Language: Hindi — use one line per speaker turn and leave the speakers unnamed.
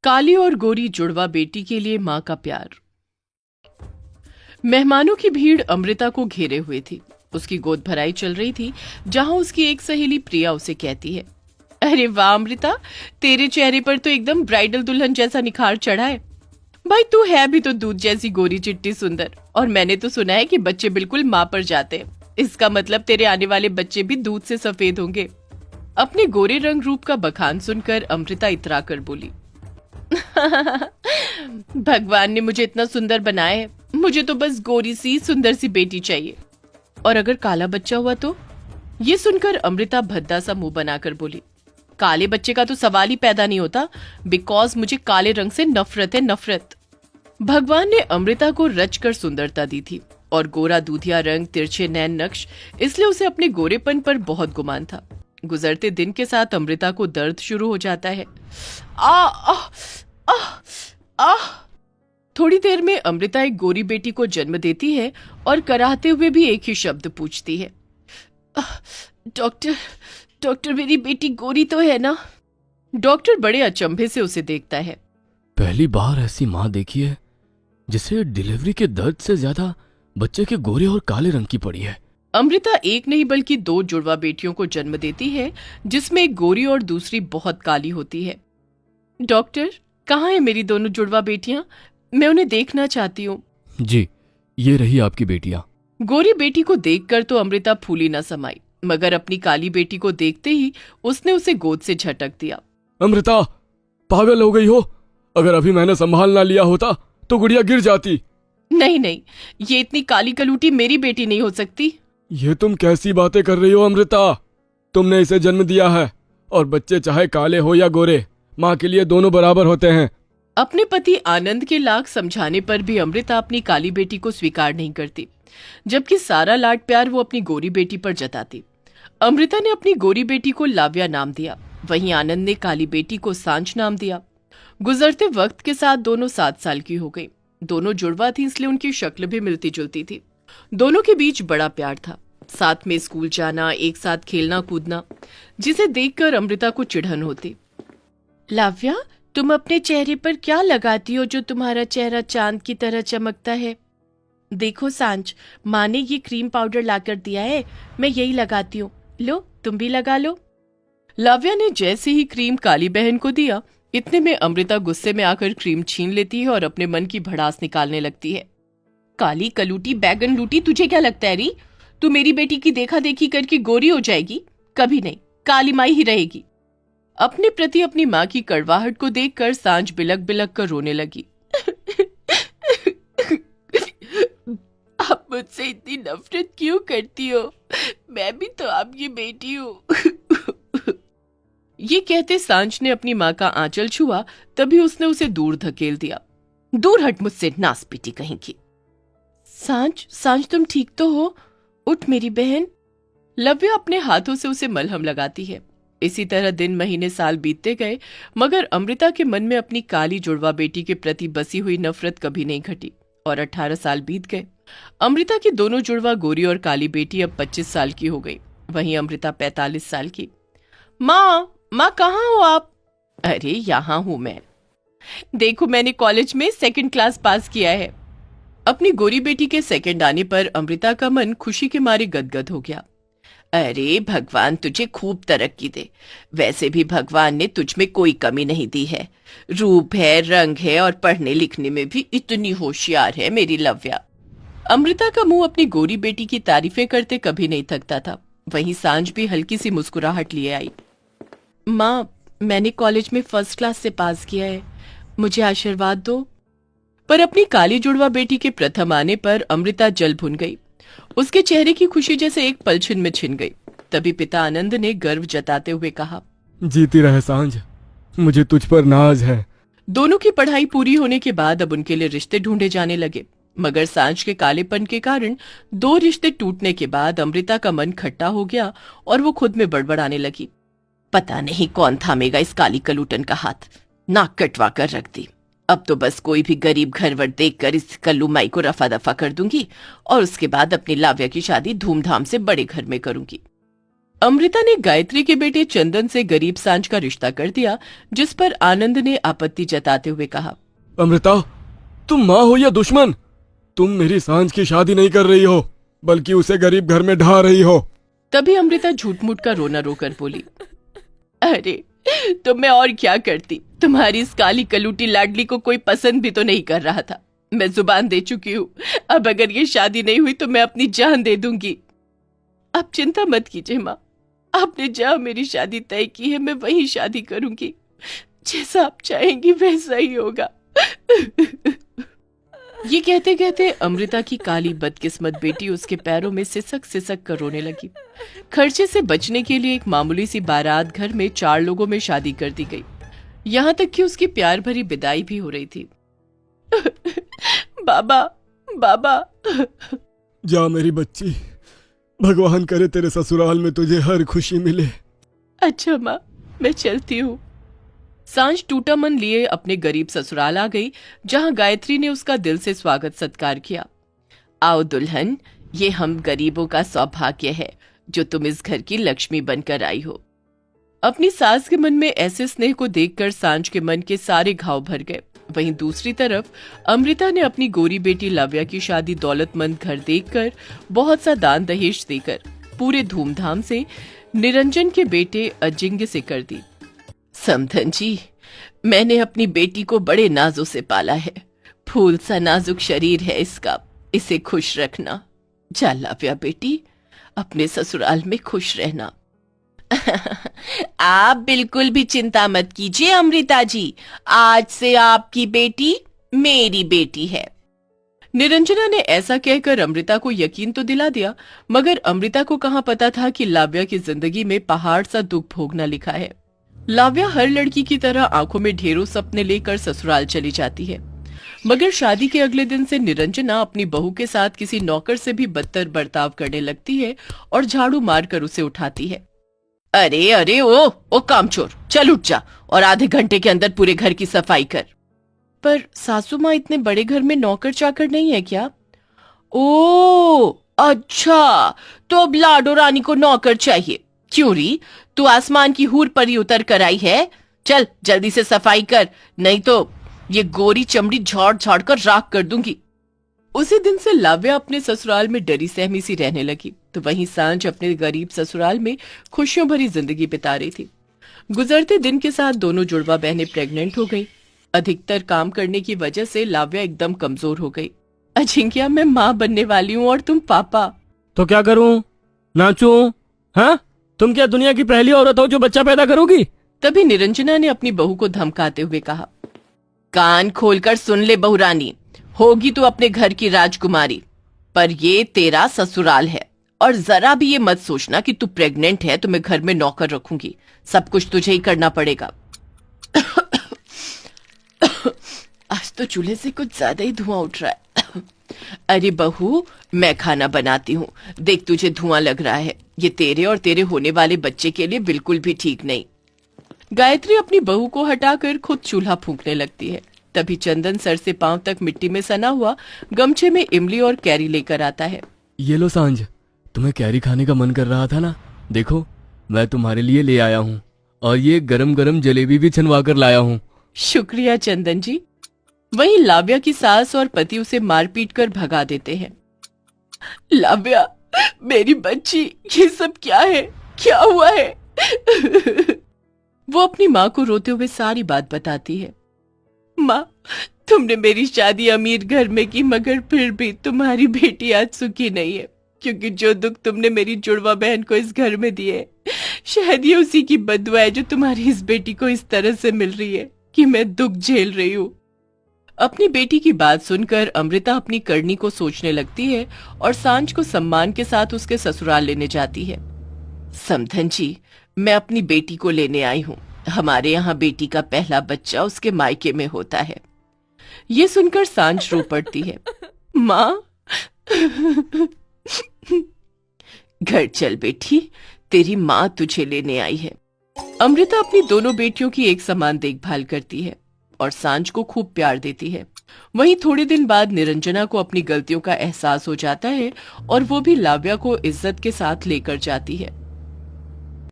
काली और गोरी जुड़वा बेटी के लिए मां का प्यार। मेहमानों की भीड़ अमृता को घेरे हुए थी। उसकी गोद भराई चल रही थी, जहां उसकी एक सहेली प्रिया उसे कहती है, अरे वाह अमृता, तेरे चेहरे पर तो एकदम ब्राइडल दुल्हन जैसा निखार चढ़ा है। भाई तू है भी तो दूध जैसी गोरी चिट्टी सुंदर, और मैंने तो सुना है कि बच्चे बिल्कुल माँ पर जाते हैं। इसका मतलब तेरे आने वाले बच्चे भी दूध से सफेद होंगे। अपने गोरे रंग रूप का बखान सुनकर अमृता इतरा कर बोली, भगवान ने मुझे इतना सुंदर बनाया है, मुझे तो बस गोरी सी सुंदर सी बेटी चाहिए। और अगर काला बच्चा हुआ तो? ये सुनकर अमृता भद्दा सा मुंह बनाकर बोली, काले बच्चे का तो सवाल ही पैदा नहीं होता, बिकॉज मुझे काले रंग से नफरत है, नफरत। भगवान ने अमृता को रच कर सुंदरता दी थी, और गोरा दूधिया रंग, तिरछे नैन नक्श, इसलिए उसे अपने गोरेपन पर बहुत गुमान था। गुजरते दिन के साथ अमृता को दर्द शुरू हो जाता है। आ आ आ आ थोड़ी देर में अमृता एक गोरी बेटी को जन्म देती है और कराहते हुए भी एक ही शब्द पूछती है, डॉक्टर, डॉक्टर मेरी बेटी गोरी तो है ना? डॉक्टर बड़े अचंभे से उसे देखता है।
पहली बार ऐसी माँ देखी है जिसे डिलीवरी के दर्द से ज्यादा बच्चे के गोरे और काले रंग की पड़ी है।
अमृता एक नहीं बल्कि 2 जुड़वा बेटियों को जन्म देती है, जिसमें एक गोरी और दूसरी बहुत काली होती है। डॉक्टर, कहाँ है मेरी दोनों जुड़वा बेटियां? मैं उन्हें देखना चाहती हूँ।
जी, ये रही आपकी बेटियां।
गोरी बेटी को देखकर तो अमृता फूली न समाई, मगर अपनी काली बेटी को देखते ही उसने उसे गोद से झटक दिया।
अमृता, पागल हो गई हो? अगर अभी मैंने संभाल ना लिया होता तो गुड़िया गिर जाती।
नहीं नहीं, ये इतनी काली कलूटी मेरी बेटी नहीं हो सकती।
ये तुम कैसी बातें कर रही हो अमृता? तुमने इसे जन्म दिया है, और बच्चे चाहे काले हो या गोरे, माँ के लिए दोनों बराबर होते हैं।
अपने पति आनंद के लाख समझाने पर भी अमृता अपनी काली बेटी को स्वीकार नहीं करती, जबकि सारा लाड प्यार वो अपनी गोरी बेटी पर जताती। अमृता ने अपनी गोरी बेटी को लाव्या नाम दिया, वहीं आनंद ने काली बेटी को सांझ नाम दिया। गुजरते वक्त के साथ दोनों 7 साल की हो गई। दोनों जुड़वा थी, इसलिए उनकी शक्ल भी मिलती जुलती थी। दोनों के बीच बड़ा प्यार था, साथ में स्कूल जाना, एक साथ खेलना कूदना, जिसे देखकर अमृता को चिढ़न होती। लाव्या, तुम अपने चेहरे पर क्या लगाती हो जो तुम्हारा चेहरा चांद की तरह चमकता है? देखो सांझ, माँ ने ये क्रीम पाउडर लाकर दिया है, मैं यही लगाती हूँ, लो तुम भी लगा लो। लाव्या ने जैसे ही क्रीम काली बहन को दिया, इतने में अमृता गुस्से में आकर क्रीम छीन लेती है और अपने मन की भड़ास निकालने लगती है। काली कलूटी बैगन लूटी, तुझे क्या लगता है री? तू मेरी बेटी की देखा देखी करके गोरी हो जाएगी? कभी नहीं, काली माई ही रहेगी। अपने प्रति अपनी माँ की कड़वाहट को देखकर सांझ बिलक बिलक कर रोने लगी। आप मुझसे इतनी नफरत क्यों करती हो? मैं भी तो आपकी बेटी हूँ। ये कहते सांझ ने अपनी माँ का आंचल छुआ, तभी उसने उसे दूर धकेल दिया। दूर हट मुझसे, नासपीटी कहीं की। सांझ, सांझ तुम ठीक तो हो? उठ मेरी बहन। लव्या अपने हाथों से उसे मलहम लगाती है। इसी तरह दिन महीने साल बीतते गए, मगर अमृता के मन में अपनी काली जुड़वा बेटी के प्रति बसी हुई नफरत कभी नहीं घटी, और 18 साल बीत गए। अमृता की दोनों जुड़वा गोरी और काली बेटी अब 25 साल की हो गई, वहीं अमृता 45 साल की। माँ, माँ कहाँ हो आप? अरे यहाँ हूं मैं। देखो, मैंने कॉलेज में 2nd क्लास पास किया है। अपनी गोरी बेटी के 2nd आने पर अमृता का मन खुशी के मारे गदगद हो गया। अरे भगवान तुझे खूब तरक्की दे। वैसे भी भगवान ने तुझ में कोई कमी नहीं दी है। रूप है, रंग है, और पढ़ने लिखने में भी इतनी होशियार है मेरी लव्या। अमृता का मुंह अपनी गोरी बेटी की तारीफें करते कभी नहीं थकता था। वहीं सांझ भी हल्की सी मुस्कुराहट लिए आई। माँ, मैंने कॉलेज में 1st क्लास से पास किया है, मुझे आशीर्वाद दो। पर अपनी काली जुड़वा बेटी के प्रथम आने पर अमृता जल भुन गई। उसके चेहरे की खुशी जैसे एक पलछिन में छिन गई। तभी पिता आनंद ने गर्व जताते हुए कहा,
जीती रहे सांझ, मुझे तुझ पर नाज है।
दोनों की पढ़ाई पूरी होने के बाद अब उनके लिए रिश्ते ढूंढे जाने लगे, मगर सांझ के कालेपन के कारण 2 रिश्ते टूटने के बाद अमृता का मन खट्टा हो गया और वो खुद में बड़बड़ाने लगी। पता नहीं कौन थामेगा इस काली कलूटन का हाथ, नाक कटवा कर रख दी। अब तो बस कोई भी गरीब घरवर देखकर इस कल्लू माई को रफा दफा कर दूंगी, और उसके बाद अपनी लाव्या की शादी धूमधाम से बड़े घर में करूंगी। अमृता ने गायत्री के बेटे चंदन से गरीब सांझ का रिश्ता कर दिया, जिस पर आनंद ने आपत्ति जताते हुए कहा,
अमृता, तुम माँ हो या दुश्मन? तुम मेरी सांझ की शादी नहीं कर रही हो, बल्कि उसे गरीब घर में ढा रही हो।
तभी अमृता झूठ मूठ का रोना रोकर बोली, अरे तो मैं और क्या करती, तुम्हारी इस काली कलूटी लाडली को कोई पसंद भी तो नहीं कर रहा था। मैं जुबान दे चुकी हूँ, अब अगर ये शादी नहीं हुई तो मैं अपनी जान दे दूंगी। आप चिंता मत कीजिए माँ, आपने जहाँ मेरी शादी तय की है मैं वहीं शादी करूंगी, जैसा आप चाहेंगी वैसा ही होगा। ये कहते कहते अमृता की काली बदकिस्मत बेटी उसके पैरों में सिसक सिसक कर रोने लगी। खर्चे से बचने के लिए एक मामूली सी बारात घर में 4 लोगों में शादी कर दी गई। यहाँ तक कि उसकी प्यार भरी विदाई भी हो रही थी। बाबा, बाबा।
जा मेरी बच्ची, भगवान करे तेरे ससुराल में तुझे हर खुशी मिले।
अच्छा माँ, मैं चलती हूँ। सांझ टूटा मन लिए अपने गरीब ससुराल आ गई, जहाँ गायत्री ने उसका दिल से स्वागत सत्कार किया। आओ दुल्हन, ये हम गरीबों का सौभाग्य है जो तुम इस घर की लक्ष्मी बनकर आई हो। अपनी सास के मन में ऐसे स्नेह को देखकर सांझ के मन के सारे घाव भर गए। वहीं दूसरी तरफ अमृता ने अपनी गोरी बेटी लाव्या की शादी दौलतमंद घर देखकर, बहुत सा दान दहेज देकर पूरे धूमधाम से निरंजन के बेटे अजिंक्य से कर दी। समधन जी, मैंने अपनी बेटी को बड़े नाजों से पाला है। फूल सा नाजुक शरीर है इसका, इसे खुश रखना। जा लाव्या बेटी, अपने ससुराल में खुश रहना। आप बिल्कुल भी चिंता मत कीजिए अमृता जी, आज से आपकी बेटी मेरी बेटी है। निरंजना ने ऐसा कहकर अमृता को यकीन तो दिला दिया, मगर अमृता को कहाँ पता था कि लाव्या की जिंदगी में पहाड़ सा दुख भोगना लिखा है। लाव्या हर लड़की की तरह आंखों में ढेरों सपने लेकर ससुराल चली जाती है, मगर शादी के अगले दिन से निरंजना अपनी बहू के साथ किसी नौकर से भी बदतर बर्ताव करने लगती है और झाड़ू मारकर उसे उठाती है। अरे अरे ओ कामचोर, चल उठ जा और आधे घंटे के अंदर पूरे घर की सफाई कर। पर सासू माँ, इतने बड़े घर में नौकर चाकर नहीं है क्या? ओ अच्छा, तो अब लाडो रानी को नौकर चाहिए। क्यों री, तू आसमान की हूर पर ही उतर कर आई है? चल जल्दी से सफाई कर, नहीं तो ये गोरी चमड़ी झाड़ झाड़ कर राख कर दूंगी। उसी दिन से लाव्या अपने ससुराल में डरी सहमी सी रहने लगी, तो वहीं सांझ अपने गरीब ससुराल में खुशियों भरी जिंदगी बिता रही थी। गुजरते दिन के साथ दोनों जुड़वा बहनें प्रेग्नेंट हो गई। अधिकतर काम करने की वजह से लाव्या एकदम कमजोर हो गई। अजिंक्य, मैं माँ बनने वाली हूँ और तुम पापा।
तो क्या करूं? नाचूं? हाँ, तुम क्या दुनिया की पहली औरत हो जो बच्चा पैदा करोगी?
तभी निरंजना ने अपनी बहू को धमकाते हुए कहा, कान खोलकर सुन ले बहुरानी, होगी तू अपने घर की राजकुमारी, पर ये तेरा ससुराल है, और जरा भी ये मत सोचना कि तू प्रेग्नेंट है तो मैं घर में नौकर रखूंगी। सब कुछ तुझे ही करना पड़ेगा। आज तो चूल्हे से कुछ ज्यादा ही धुआं उठ रहा है। अरे बहू, मैं खाना बनाती हूँ, देख तुझे धुआं लग रहा है। ये तेरे और तेरे होने वाले बच्चे के लिए बिल्कुल भी ठीक नहीं। गायत्री अपनी बहू को हटाकर खुद चूल्हा फूंकने लगती है। तभी चंदन सर से पांव तक मिट्टी में सना हुआ गमछे में इमली और कैरी लेकर आता है।
ये लो सांझ, तुम्हें कैरी खाने का मन कर रहा था ना? देखो, मैं तुम्हारे लिए ले आया हूँ, और ये गरम गरम जलेबी भी छनवा कर लाया हूँ।
शुक्रिया चंदन जी। वहीं लाव्या की सास और पति उसे मार पीट कर भगा देते हैं। लाव्या, मेरी बच्ची, ये सब क्या है? क्या हुआ है? वो अपनी माँ को रोते हुए सारी बात बताती है। माँ, तुमने मेरी शादी अमीर घर में की, मगर फिर भी तुम्हारी बेटी आज सुखी नहीं है, क्योंकि जो दुख तुमने मेरी जुड़वा बहन को इस घर में दिए, शायद ये उसी की बददुआ है जो तुम्हारी इस बेटी को इस तरह से मिल रही है कि मैं दुख झेल रही हूँ। अपनी बेटी की बात सुनकर अमृता अपनी करनी को सोचने लगती है और सांझ को सम्मान के साथ उसके ससुराल लेने जाती है। समधन जी, मैं अपनी बेटी को लेने आई हूँ। हमारे यहाँ बेटी का पहला बच्चा उसके मायके में होता है। ये सुनकर सांझ रो पड़ती है। माँ, घर चल बेटी, तेरी माँ तुझे लेने आई है। अमृता अपनी दोनों बेटियों की एक समान देखभाल करती है और सांझ को खूब प्यार देती है। वहीं थोड़े दिन बाद निरंजना को अपनी गलतियों का एहसास हो जाता है और वो भी लाव्या को इज्जत के साथ लेकर जाती है।